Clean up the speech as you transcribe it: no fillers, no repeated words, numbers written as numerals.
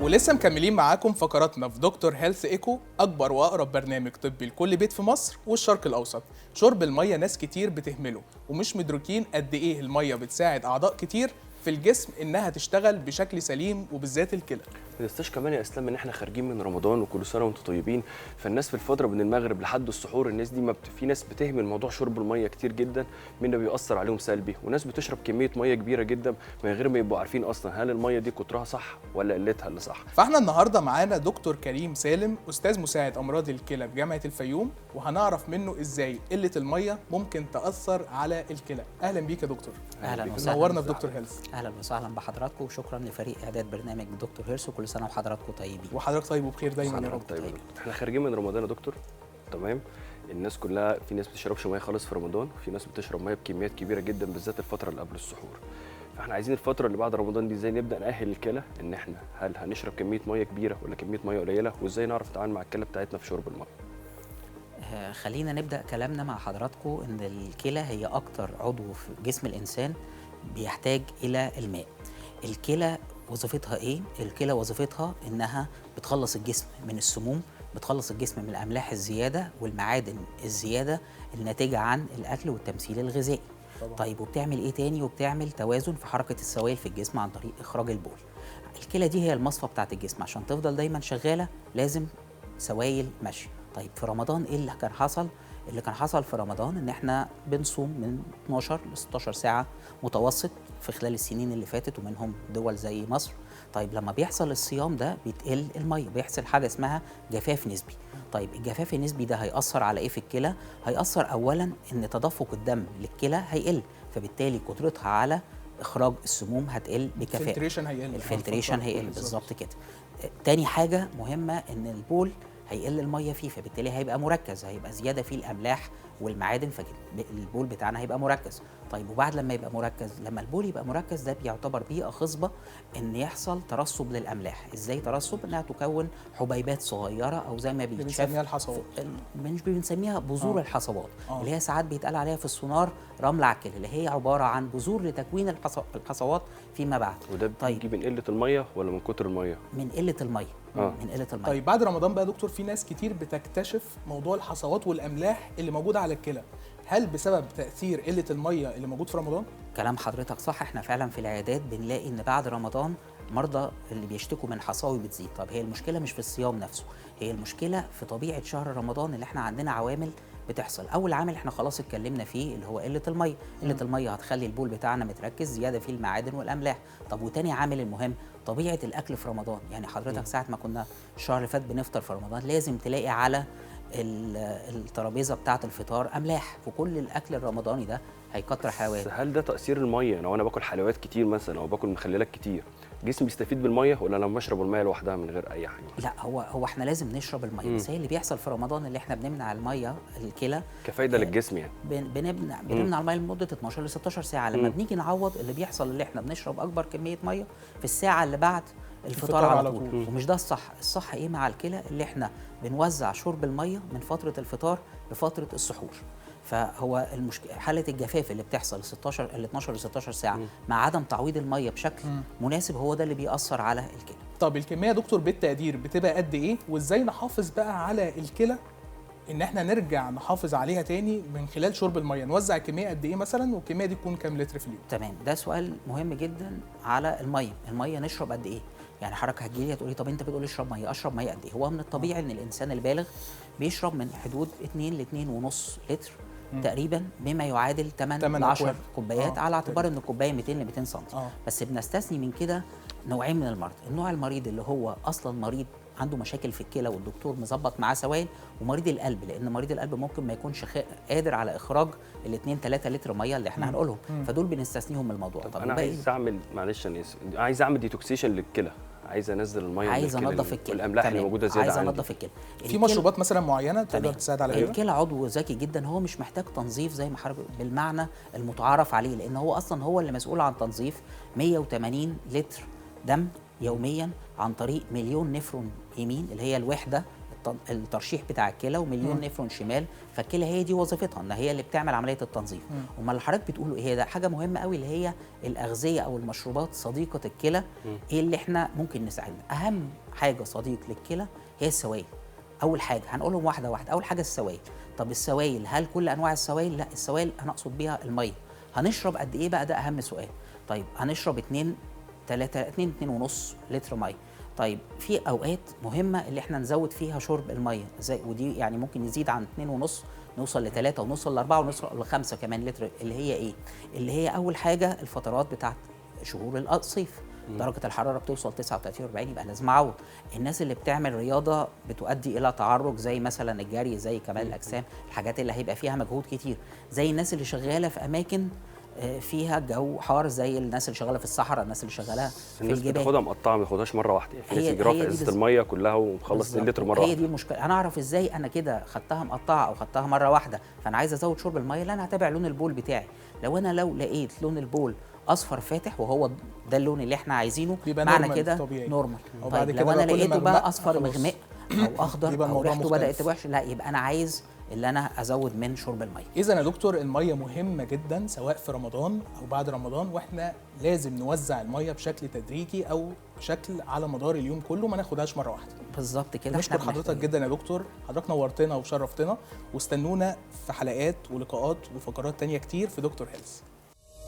ولسه مكملين معاكم فقراتنا في دكتور هيلث ايكو، اكبر واقرب برنامج طبي لكل بيت في مصر والشرق الاوسط. شرب الميه ناس كتير بتهمله ومش مدركين قد ايه الميه بتساعد اعضاء كتير في الجسم انها تشتغل بشكل سليم وبالذات الكلى. ما ننساش كمان يا اسلام ان احنا خارجين من رمضان وكل سنه وانتم طيبين، فالناس في الفتره من المغرب لحد السحور الناس دي في ناس بتهمل موضوع شرب الميه كتير جدا، منه بيأثر عليهم سلبي، وناس بتشرب كميه ميه كبيره جدا من غير ما يبقوا عارفين اصلا هل الميه دي كترها صح ولا قلتها اللي صح. فاحنا النهارده معانا دكتور كريم سالم، استاذ مساعد امراض الكلى بجامعه الفيوم، وهنعرف منه ازاي قله الميه ممكن تاثر على الكلى. اهلا بيك يا دكتور. اهلا وسهلا. نورنا في دكتور هيلث. اهلا وسهلا بحضراتكم، وشكرا لفريق اعداد برنامج دكتور هيلث، وكل سنه وحضراتكم طيبين. وحضرتك طيب وبخير دايما يا رب. طيب. احنا خارجين من رمضان يا دكتور، تمام؟ الناس كلها، في ناس ما بتشربش ميه خالص في رمضان، في ناس بتشرب ميه بكميات كبيره جدا بالذات الفتره اللي قبل السحور. فاحنا عايزين الفتره اللي بعد رمضان دي ازاي نبدا نأهل الكلى ان احنا هل هنشرب كميه ميه كبيره ولا كميه ميه قليله، وازاي نعرف نتعامل مع الكلى بتاعتنا في شرب الميه. خلينا نبدا كلامنا مع حضراتكم ان الكلى هي اكتر عضو في جسم الانسان بيحتاج الى الماء. الكلى وظيفتها ايه؟ الكلى وظيفتها انها بتخلص الجسم من السموم، بتخلص الجسم من الاملاح الزياده والمعادن الزياده الناتجه عن الاكل والتمثيل الغذائي. طيب وبتعمل ايه تاني؟ وبتعمل توازن في حركه السوائل في الجسم عن طريق اخراج البول. الكلى دي هي المصفى بتاعه الجسم، عشان تفضل دايما شغاله لازم سوائل ماشيه. طيب في رمضان ايه اللي كان حصل؟ اللي كان حصل في رمضان ان احنا بنصوم من 12 ل 16 ساعه متوسط في خلال السنين اللي فاتت، ومنهم دول زي مصر. طيب لما بيحصل الصيام ده بيتقل الميه، بيحصل حاجه اسمها جفاف نسبي. طيب الجفاف النسبي ده هيأثر على ايه في الكلى؟ هيأثر اولا ان تدفق الدم للكلى هيقل، فبالتالي قدرتها على اخراج السموم هتقل بكفاءه. الفلتريشن هيقل بالظبط كده. تاني حاجه مهمه ان البول هيقل الميه فيه، فبالتالي هيبقى مركز، هيبقى زياده فيه الاملاح والمعادن، فالبول بتاعنا هيبقى مركز. طيب وبعد لما يبقى مركز، لما البول يبقى مركز ده بيعتبر بيئه خصبه ان يحصل ترسب للاملاح. ازاي ترسب؟ انها تكون حبيبات صغيره او زي ما بنسميها الحصوات. مش بنسميها بذور الحصوات، اللي هي ساعات بيتقال عليها في السونار رمل على الكلى، اللي هي عباره عن بذور لتكوين الحصوات فيما بعد. وده بيجي من قله الميه ولا من كتر الميه؟ من قله الميه. من قله الميه. طيب بعد رمضان بقى يا دكتور، في ناس كتير بتكتشف موضوع الحصوات والاملاح اللي موجوده على الكلى، هل بسبب تاثير قله الميه اللي موجود في رمضان؟ كلام حضرتك صح. احنا فعلا في العيادات بنلاقي ان بعد رمضان مرضى اللي بيشتكوا من حصاوي بتزيد. طب هي المشكله مش في الصيام نفسه، هي المشكله في طبيعه شهر رمضان اللي احنا عندنا عوامل بتحصل. اول عامل احنا خلاص اتكلمنا فيه اللي هو قله الميه. قله الميه هتخلي البول بتاعنا متركز، زياده فيه المعادن والاملاح. طب وتاني عامل المهم طبيعه الاكل في رمضان. يعني حضرتك ساعه ما كنا الشهر اللي فات بنفطر في رمضان لازم تلاقي على الترابيزه بتاعه الفطار املاح، وكل الاكل الرمضاني ده هيكتر حيوان. هل ده تاثير الميه؟ لو انا باكل حلويات كتير مثلا او باكل مخللات كتير، جسمي بيستفيد بالميه ولا انا بشرب الميه لوحدها من غير اي حاجه؟ لا، هو احنا لازم نشرب الميه، بس هي اللي بيحصل في رمضان اللي احنا بنمنع الميه الكلى كفايده للجسم يعني. بنمنع الميه لمده 12 ل 16 ساعه. لما بنيجي نعوض اللي بيحصل اللي احنا بنشرب اكبر كميه ميه في الساعه اللي بعد الفطار على طول. ومش ده الصح. الصح ايه مع الكلى؟ اللي احنا بنوزع شرب الميه من فتره الفطار لفتره السحور. فهو حاله الجفاف اللي بتحصل ال 12 ل 16 ساعه مع عدم تعويض الميه بشكل مناسب هو ده اللي بيأثر على الكلى. طب الكميه يا دكتور بالتقدير بتبقى قد ايه؟ وازاي نحافظ بقى على الكلى ان احنا نرجع نحافظ عليها تاني من خلال شرب الميه؟ نوزع الكميه قد ايه مثلا، والكميه دي تكون كام لتر في اليوم؟ تمام، ده سؤال مهم جدا على الميه نشرب قد ايه؟ يعني حضرتك هتجيلي هتقولي طب انت بتقولي اشرب ميه، اشرب ميه قد ايه؟ هو من الطبيعي ان الانسان البالغ بيشرب من حدود 2 ل 2.5 لتر تقريبا، بما يعادل 8 ل 10 كوبايات، على اعتبار ان الكوبايه 200 ل 200 سم. بس بنستثني من كده نوعين من المرضى. النوع المريض اللي هو اصلا مريض عنده مشاكل في الكلى والدكتور مظبط معاه سوائل، ومريض القلب، لان مريض القلب ممكن ما يكونش قادر على اخراج ال 2 3 لتر ميه اللي احنا هنقولهم، فدول بنستثنيهم من الموضوع. طب انا عايز اعمل، معلش انا اسف، عايز اعمل ديتوكسيشن للكلى، عايز انزل الميه، عايز انضف الكلى والاملاح اللي موجوده زياده، عايز انضف الكلى. في مشروبات مثلا معينه تقدر تساعد على كده؟ الكلى عضو ذكي جدا، هو مش محتاج تنظيف زي ما حضرتك بالمعنى المتعارف عليه، لان هو اصلا هو اللي مسؤول عن تنظيف 180 لتر دم يوميا عن طريق مليون نفرون يمين اللي هي الوحده الترشيح بتاع الكلى ومليون نفرون شمال، فالكلى هي دي وظيفتها ان هي اللي بتعمل عمليه التنظيف. امال اللي حضرتك بتقوله ايه؟ ده حاجه مهمه قوي اللي هي الاغذيه او المشروبات صديقه الكلى. ايه اللي احنا ممكن نساعدنا؟ اهم حاجه صديق للكلى هي السوائل. اول حاجه هنقولهم واحده واحده. اول حاجه السوائل. طب السوائل، هل كل انواع السوائل؟ لا، السوائل انا اقصد بيها الميه. هنشرب قد ايه بقى؟ ده اهم سؤال. طيب هنشرب 2 ونص لتر ميه. طيب في اوقات مهمه اللي احنا نزود فيها شرب الميه، زي ودي يعني ممكن يزيد عن 2 ونص، نوصل ل3 ونوصل ل4 ونوصل ل5 كمان لتر. اللي هي ايه؟ اللي هي اول حاجه الفترات بتاعت شهور الصيف، درجه الحراره بتوصل 39 و40، يبقى لازم اعوض. الناس اللي بتعمل رياضه بتؤدي الى تعرج زي مثلا الجري، زي كمال الاجسام، الحاجات اللي هيبقى فيها مجهود كتير، زي الناس اللي شغاله في اماكن فيها جو حار، زي الناس اللي شغاله في الصحراء، الناس اللي شغاله في الناس الجبال. بتاخدها مقطعه، ما ياخدهاش مره واحده. يعني في ناس يجروا في ازازه الميه كلها ومخلص 2 لتر مره واحده. هي دي المشكله. انا اعرف ازاي انا كده خدتها مقطعه او خدتها مره واحده، فانا عايز ازود شرب الميه. لا، انا هتابع لون البول بتاعي. لو لقيت لون البول اصفر فاتح وهو ده اللون اللي احنا عايزينه، معنى كده نورمال. طيب لو انا لقيته بقى اصفر مغمق او اخضر او ريحته بدات تبقى وحشه، لا، يبقى انا عايز اللي انا ازود من شرب الميه. اذا يا دكتور الميه مهمه جدا سواء في رمضان او بعد رمضان، واحنا لازم نوزع الميه بشكل تدريجي او بشكل على مدار اليوم كله، ما ناخدهاش مره واحده. بالظبط كده. نشكر حضرتك جدا يا دكتور، حضرتك نورتنا وشرفتنا، واستنونا في حلقات ولقاءات وفقرات تانية كتير في دكتور هيلث.